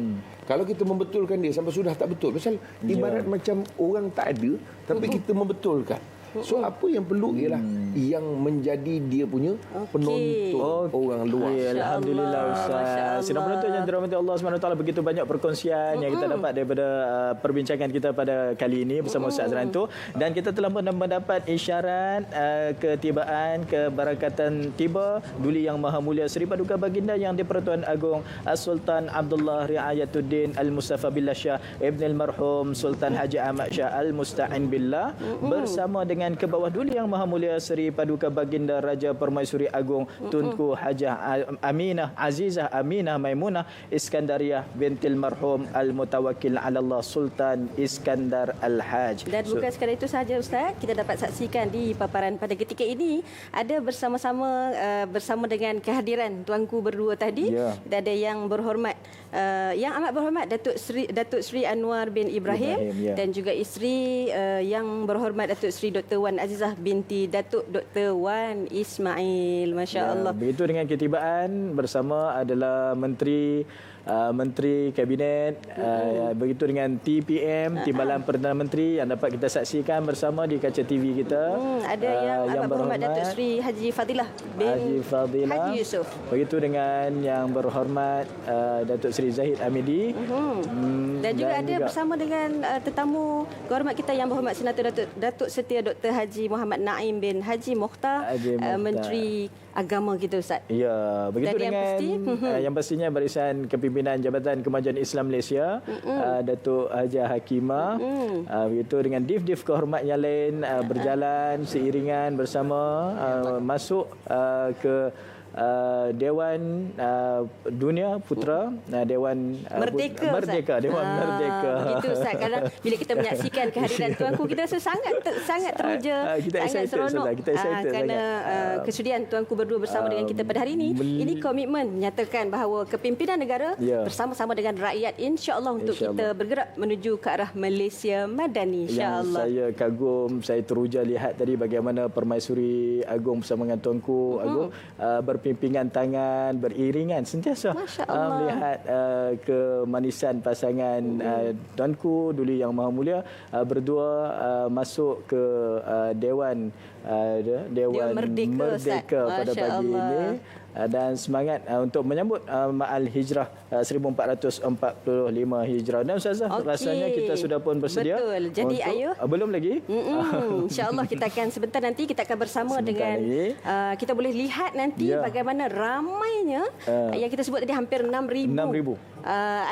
Kalau kita membetulkan dia sampai sudah tak betul, pasal ibarat macam orang tak ada tapi kita membetulkan. So apa yang perlu ialah yang menjadi dia punya penonton orang luar. Alhamdulillah Ustaz. Sidang penonton yang dirahmati Allah SWT, begitu banyak perkongsian yang kita dapat daripada perbincangan kita pada kali ini bersama Ustaz Azranto, dan kita telah mendapat isyarat ketibaan kebarakatan tiba Duli Yang Maha Mulia Seri Paduka Baginda Yang di-Pertuan Agong Sultan Abdullah Riayatuddin Al-Mustafa Billah Shah Ibn Al-Marhum Sultan Haji Ahmad Shah Al-Musta'in Billah bersama dengan ke bawah Duli Yang Maha Mulia Seri Paduka Baginda Raja Permaisuri Agong Tunku Hajah Aminah Azizah Aminah Maimunah Iskandariah bintil marhum Al-Mutawakkil ala Allah Sultan Iskandar Al-Haj. Dan bukan sekadar itu sahaja Ustaz, kita dapat saksikan di paparan pada ketika ini ada bersama dengan kehadiran tuanku berdua tadi. Kita ada yang berhormat yang amat berhormat Datuk Seri Anwar bin Ibrahim dan juga isteri yang berhormat Datuk Seri Dr. Wan Azizah binti Datuk Dr. Wan Ismail. Masya Allah. Begitu dengan ketibaan bersama adalah Menteri Kabinet, begitu dengan TPM, Timbalan Perdana Menteri yang dapat kita saksikan bersama di kaca TV kita. Ada yang berhormat Datuk Seri Haji Fadilah bin Haji Yusof. Begitu dengan yang berhormat Datuk Seri Zahid Hamidi. Dan juga ada bersama dengan tetamu kehormat kita yang berhormat Senator Datuk Setia Dr. Haji Muhammad Naim bin Haji Mokhtar, Menteri Agama kita Ustaz. Ya, begitu dan dengan yang pastinya barisan kepimpinan Jabatan Kemajuan Islam Malaysia, Datuk Hajah Hakimah. Begitu dengan div-div kehormat yang lain berjalan seiringan bersama masuk ke Dewan Dunia Putra, Dewan Merdeka. Dewan Merdeka. Begitu Ustaz, kadang bila kita menyaksikan kehadiran tuanku kita rasa sangat teruja, sangat seronok kerana kesudian tuanku berdua bersama dengan kita pada hari ini. Ini komitmen menyatakan bahawa kepimpinan negara bersama-sama dengan rakyat insya-Allah untuk kita bergerak menuju ke arah Malaysia Madani insya-Allah. Saya kagum, saya teruja lihat tadi bagaimana Permaisuri Agong bersama dengan tuanku Agong berpimpinan tangan, beriringan sentiasa melihat kemanisan pasangan tuanku Duli Yang Maha Mulia berdua masuk ke Dewan Merdeka pada pagi ini. Dan semangat untuk menyambut Ma'al Hijrah 1445 Hijrah. Dan Ustazah, rasanya kita sudah pun bersedia. Betul. Jadi ayo. Belum lagi? InsyaAllah kita akan sebentar nanti kita akan bersama dengan kita boleh lihat nanti bagaimana ramainya yang kita sebut tadi hampir 6,000.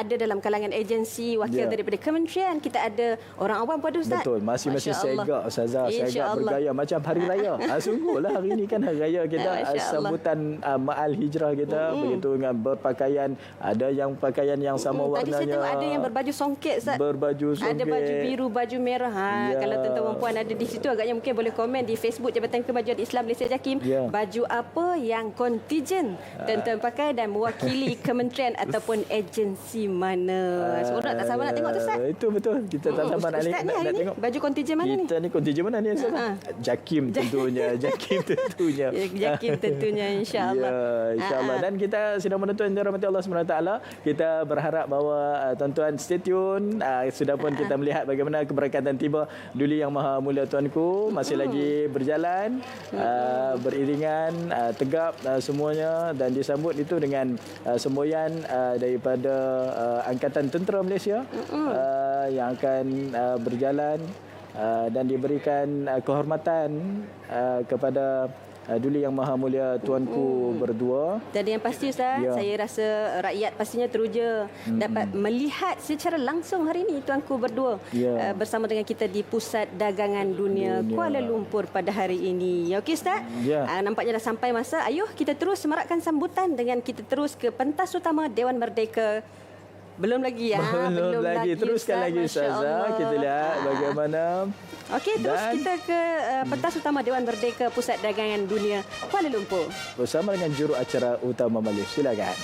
Ada dalam kalangan agensi wakil daripada kementerian, kita ada orang awam pada Ustaz. Betul, masih segak Ustazah, segak bergaya macam hari raya. Sungguhlah hari ini kan hari raya kita, sambutan Ma'al Hijrah kita, begitu dengan berpakaian, ada yang pakaian yang sama warnanya. Tadi saya tengok ada yang berbaju songket Ustaz. Berbaju songket. Ada baju biru, baju merah. Kalau tuan-tuan puan ada di situ, agaknya mungkin boleh komen di Facebook Jabatan Kemajuan Islam Malaysia JAKIM. Baju apa yang kontijen tuan-tuan pakai dan mewakili kementerian ataupun agensi mana. Seronok tak sabar nak tengok tu Ustaz? Itu betul. Kita tak sabar nak tengok. Baju kontijen mana ni? Kita ni kontijen mana ni Ustaz? JAKIM tentunya. JAKIM tentunya. JAKIM tentunya insya-Allah. InsyaAllah. Dan kita sedang menonton dirahmati Allah SWT. Kita berharap bahawa tuan-tuan stay tune. Sudah pun kita melihat bagaimana keberkatan tiba Duli Yang Maha Mulia tuanku masih lagi berjalan, beriringan, tegap semuanya, dan disambut itu dengan semboyan daripada Angkatan Tentera Malaysia yang akan berjalan dan diberikan kehormatan kepada Duli Yang Maha Mulia tuanku berdua. Dan yang pasti Ustaz, Ya. saya rasa rakyat pastinya teruja dapat melihat secara langsung hari ini tuanku berdua Ya. bersama dengan kita di Pusat Dagangan Dunia Kuala Lumpur pada hari ini. Ya, okey Ustaz? Ya. Nampaknya dah sampai masa. Ayuh kita terus semarakkan sambutan dengan kita terus ke pentas utama Dewan Merdeka. Belum lagi ya. Belum lagi. Teruskan Ustaz. lagi Masya Ustazah. Allah. Kita lihat bagaimana. Okey, terus Dan- kita ke pentas utama Dewan Merdeka Pusat Dagangan Dunia Kuala Lumpur. Bersama dengan juru acara utama Malif. Silakan.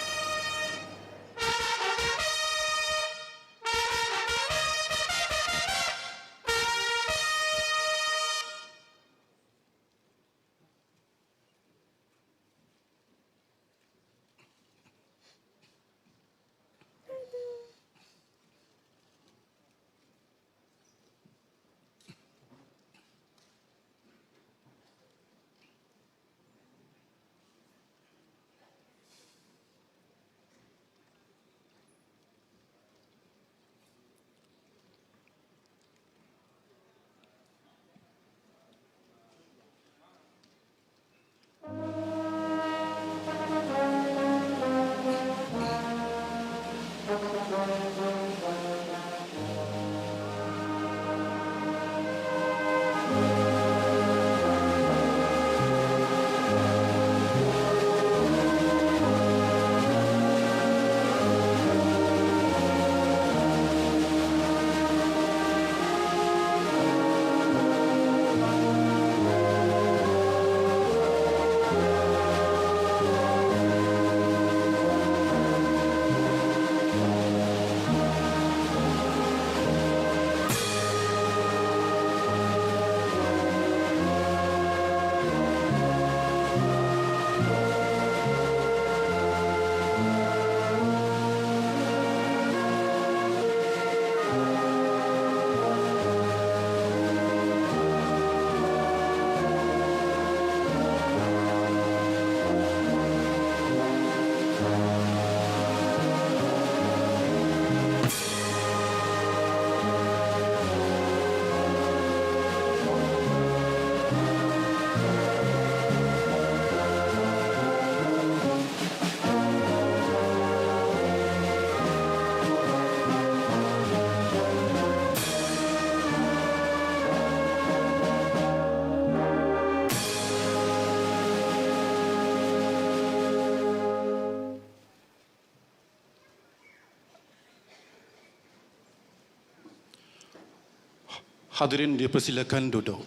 Hadirin dipersilakan duduk.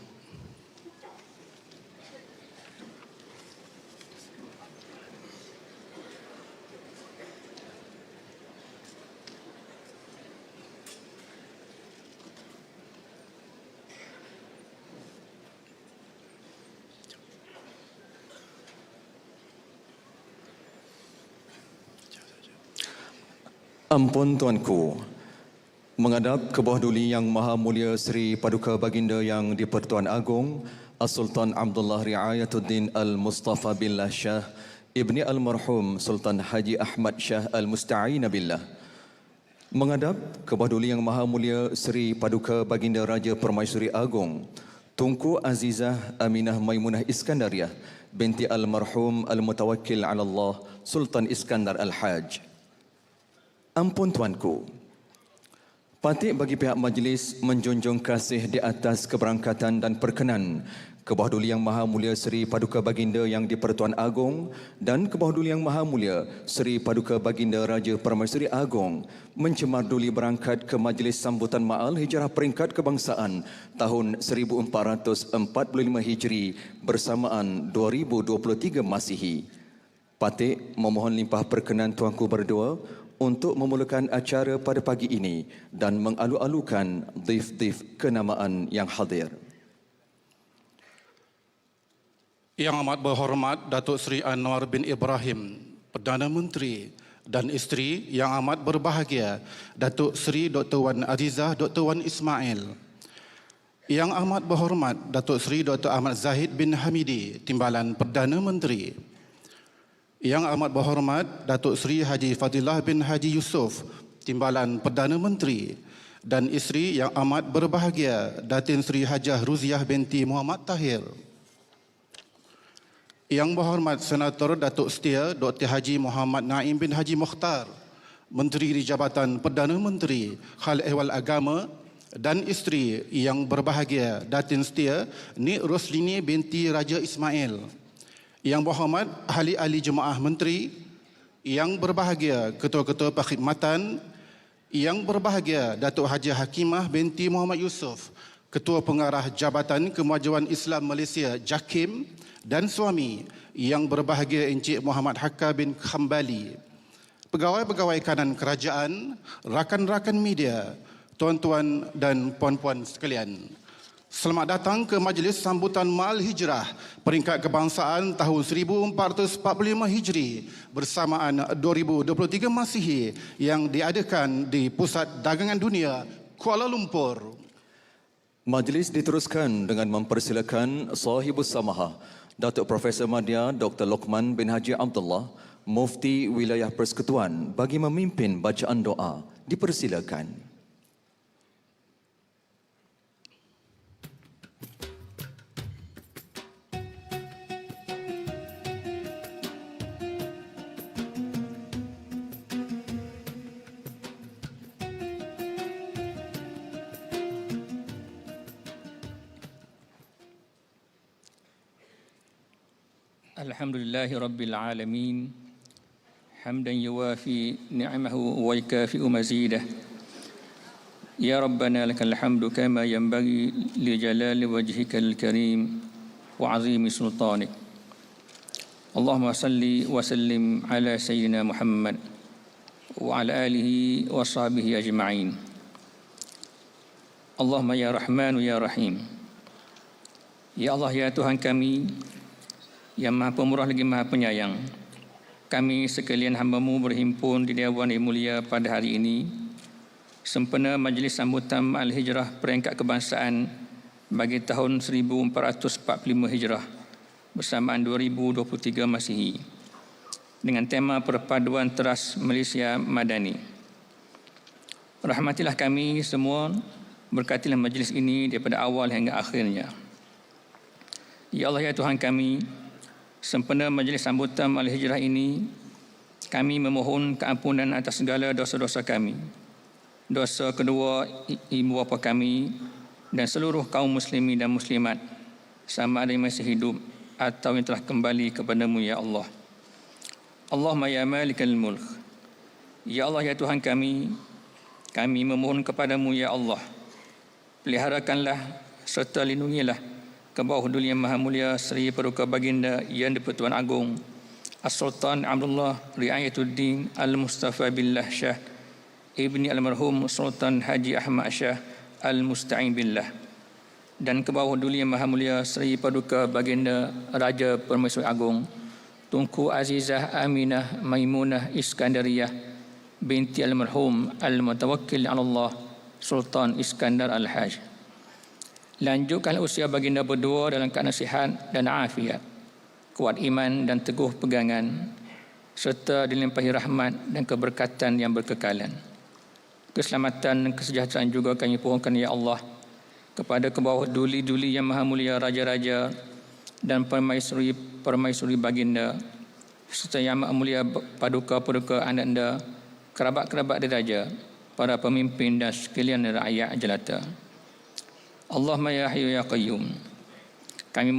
Ampun Tuanku, menghadap ke bawah duli Yang Maha Mulia Seri Paduka Baginda Yang di-Pertuan Agong As-Sultan Abdullah Riayatuddin Al-Mustafa Billah Shah Ibni Al-Marhum Sultan Haji Ahmad Shah Al-Musta'in Billah. Menghadap ke bawah duli Yang Maha Mulia Seri Paduka Baginda Raja Permaisuri Agong Tunku Azizah Aminah Maimunah Iskandariah binti Al-Marhum Al-Mutawakkil 'ala Allah Sultan Iskandar Al-Haj. Ampun Tuanku, patut bagi pihak majlis menjunjung kasih di atas keberangkatan dan perkenan ke bawah duli Yang Maha Mulia Seri Paduka Baginda Yang di-Pertuan Agong dan ke bawah duli Yang Maha Mulia Seri Paduka Baginda Raja Permaisuri Agong mencemar duli berangkat ke Majlis Sambutan Ma'al Hijrah Peringkat Kebangsaan tahun 1445 Hijri bersamaan 2023 Masihi. Patut memohon limpah perkenan Tuanku berdua untuk memulakan acara pada pagi ini dan mengalu-alukan dhif-dhif kenamaan yang hadir. Yang amat berhormat Datuk Seri Anwar bin Ibrahim, Perdana Menteri, dan isteri yang amat berbahagia Datuk Seri Dr. Wan Azizah Dr. Wan Ismail. Yang amat berhormat Datuk Seri Dr. Ahmad Zahid bin Hamidi, Timbalan Perdana Menteri. Yang amat berhormat Datuk Seri Haji Fadilah bin Haji Yusof, Timbalan Perdana Menteri, dan isteri yang amat berbahagia Datin Seri Hajah Ruziah binti Muhammad Tahir. Yang Berhormat Senator Datuk Setia Dr. Haji Muhammad Naim bin Haji Mokhtar, Menteri di Jabatan Perdana Menteri, Hal Ehwal Agama dan isteri yang berbahagia Datin Setia Nik Roslini binti Raja Ismail. Yang Berhormat Ahli-Ahli Jemaah Menteri, yang berbahagia Ketua-Ketua Perkhidmatan, yang berbahagia Datuk Haji Hakimah binti Muhammad Yusof, Ketua Pengarah Jabatan Kemajuan Islam Malaysia JAKIM, dan suami yang berbahagia Encik Muhammad Hakka bin Khambali, pegawai-pegawai kanan kerajaan, rakan-rakan media, tuan-tuan dan puan-puan sekalian. Selamat datang ke Majlis Sambutan Mal Hijrah Peringkat Kebangsaan tahun 1445 Hijri bersamaan 2023 Masihi yang diadakan di Pusat Dagangan Dunia, Kuala Lumpur. Majlis diteruskan dengan mempersilakan Sahibus Samahah Datuk Profesor Madya Dr. Lokman bin Haji Abdullah, Mufti Wilayah Persekutuan bagi memimpin bacaan doa. Dipersilakan. الحمد لله رب العالمين حمدا يوافي نعمه ويكافئ مزيده يا ربنا لك الحمد كما ينبغي لجلال وجهك الكريم وعظيم سلطانك اللهم صل وسلم على سيدنا محمد وعلى آله وصحبه أجمعين اللهم يا رحمن يا رحيم يا الله يا Tuhan kami yang Maha Pemurah lagi Maha Penyayang, kami sekalian hamba-Mu berhimpun di Dewan yang mulia pada hari ini sempena Majlis Sambutan Al-Hijrah Peringkat Kebangsaan bagi tahun 1445 Hijrah bersamaan 2023 Masihi dengan tema Perpaduan Teras Malaysia Madani. Rahmatilah kami semua, berkatilah majlis ini daripada awal hingga akhirnya. Ya Allah ya Tuhan kami, sempena majlis sambutan Al-Hijrah ini, kami memohon keampunan atas segala dosa-dosa kami, dosa kedua ibu bapa kami dan seluruh kaum muslimin dan muslimat, sama ada yang masih hidup atau yang telah kembali kepada-Mu ya Allah. Allahumma ya malikal mulk, ya Allah ya Tuhan kami memohon kepada-Mu ya Allah, peliharakanlah serta lindungilah ke bawah duli yang Maha Mulia Seri Paduka Baginda Yang di-Pertuan Agong As-Sultan Abdullah Riayatuddin Al-Mustafa Billah Shah Ibni Almarhum Sultan Haji Ahmad Shah Al-Musta'in Billah, dan ke bawah duli yang Maha Mulia Seri Paduka Baginda Raja Permaisuri Agong Tunku Azizah Aminah Maimunah Iskandariyah binti Almarhum Al-Mutawakkil ala Allah Sultan Iskandar Al-Haj. Lanjutkan usia baginda berdua dalam keadaan sihat dan afiat, kuat iman dan teguh pegangan, serta dilimpahi rahmat dan keberkatan yang berkekalan. Keselamatan dan kesejahteraan juga kami pohonkan ya Allah kepada kebawah duli-duli yang Maha Mulia Raja-Raja dan Permaisuri Baginda, serta yang Maha Mulia Paduka-Paduka Ananda, kerabat-kerabat diraja, para pemimpin dan sekalian rakyat jelata. Allahumma ya Hayyu ya Qayyum, kami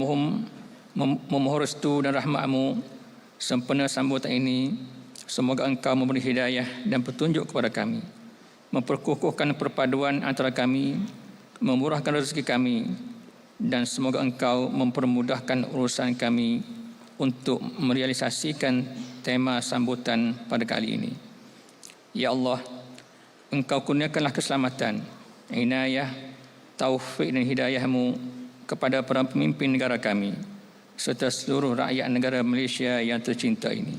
memohon restu dan rahmat-Mu sempena sambutan ini. Semoga Engkau memberi hidayah dan petunjuk kepada kami, memperkukuhkan perpaduan antara kami, memurahkan rezeki kami, dan semoga Engkau mempermudahkan urusan kami untuk merealisasikan tema sambutan pada kali ini. Ya Allah, Engkau kurniakanlah keselamatan, inayah, taufik dan hidayah-Mu kepada para pemimpin negara kami serta seluruh rakyat negara Malaysia yang tercinta ini.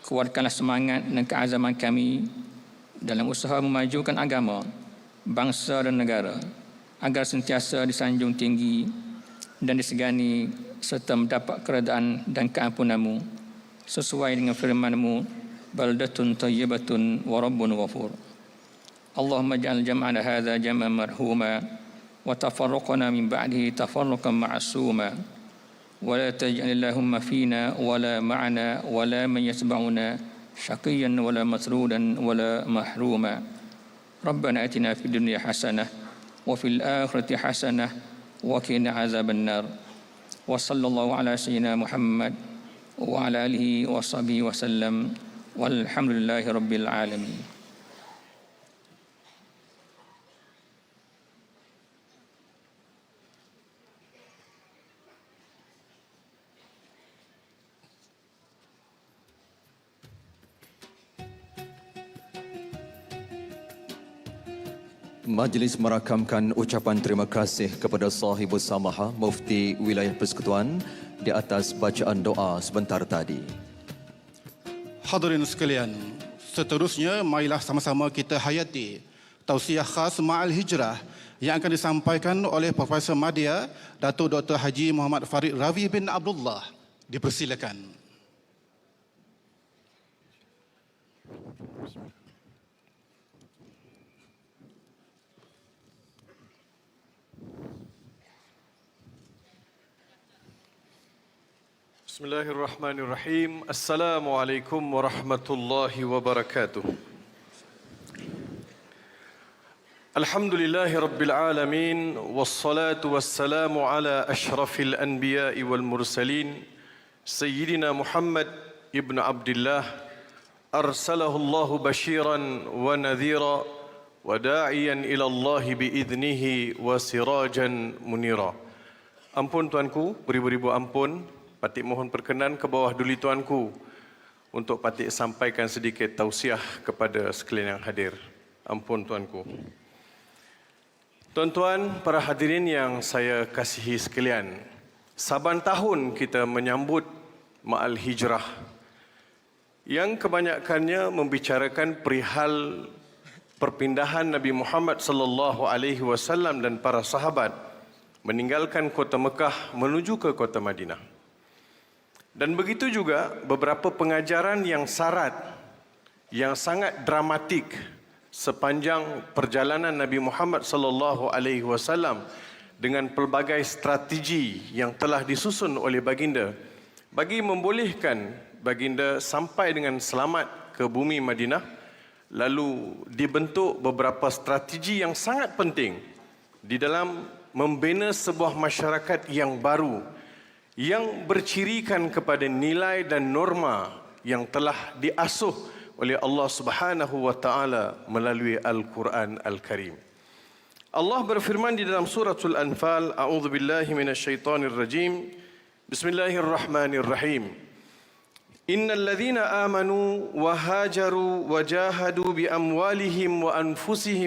Kuatkanlah semangat dan keazaman kami dalam usaha memajukan agama, bangsa dan negara agar sentiasa disanjung tinggi dan disegani serta mendapat keredaan dan keampunan-Mu sesuai dengan firman-Mu, baldatun tayyibatun wa rabbun ghafur. Allahumma ja'al jam'ana hadha jam'an marhuma wa tafarruqana min ba'dihi tafarruqan ma'suma ولا تجعل اللهم فينا ولا معنا ولا من يتبعنا شقيا ولا مسرودا ولا محروما. ربنا آتنا في الدنيا حسنة وفي الآخرة حسنة وقنا عذاب النار. وصلى الله على سيدنا محمد وعلى آله وصحبه وسلم والحمد لله رب العالمين. Majlis merakamkan ucapan terima kasih kepada sahibus samaha Mufti Wilayah Persekutuan di atas bacaan doa sebentar tadi. Hadirin sekalian, seterusnya marilah sama-sama kita hayati tausiah khas Ma'al Hijrah yang akan disampaikan oleh Profesor Madya Datuk Dr. Haji Muhammad Farid Ravi bin Abdullah. Dipersilakan. Bismillahirrahmanirrahim. Assalamualaikum warahmatullahi wabarakatuh. Alhamdulillahi rabbil alamin, wassalatu wassalamu ala ashrafil anbiya'i wal mursalin, Sayyidina Muhammad ibn Abdullah, arsalahu Allahu bashiran wa nadhira wa da'iyan ila Allahi biidnihi wa sirajan munira. Ampun tuanku, beribu-ribu ampun. Patik mohon perkenan ke bawah duli tuanku untuk Patik sampaikan sedikit tausiah kepada sekalian yang hadir. Ampun tuanku. Tuan-tuan, para hadirin yang saya kasihi sekalian, saban tahun kita menyambut Ma'al Hijrah yang kebanyakannya membicarakan perihal perpindahan Nabi Muhammad sallallahu alaihi wasallam dan para sahabat meninggalkan kota Mekah menuju ke kota Madinah. Dan begitu juga beberapa pengajaran yang syarat, yang sangat dramatik sepanjang perjalanan Nabi Muhammad sallallahu alaihi wasallam dengan pelbagai strategi yang telah disusun oleh baginda bagi membolehkan baginda sampai dengan selamat ke bumi Madinah. Lalu dibentuk beberapa strategi yang sangat penting di dalam membina sebuah masyarakat yang baru, yang bercirikan kepada nilai dan norma yang telah diasuh oleh Allah Subhanahu wa taala melalui Al-Quran Al-Karim. Allah berfirman di dalam suratul Anfal, a'udzubillahi minasyaitonir rajim. Bismillahirrahmanirrahim. Innal ladzina amanu wa hajaru wa jahadu bi amwalihim wa anfusihim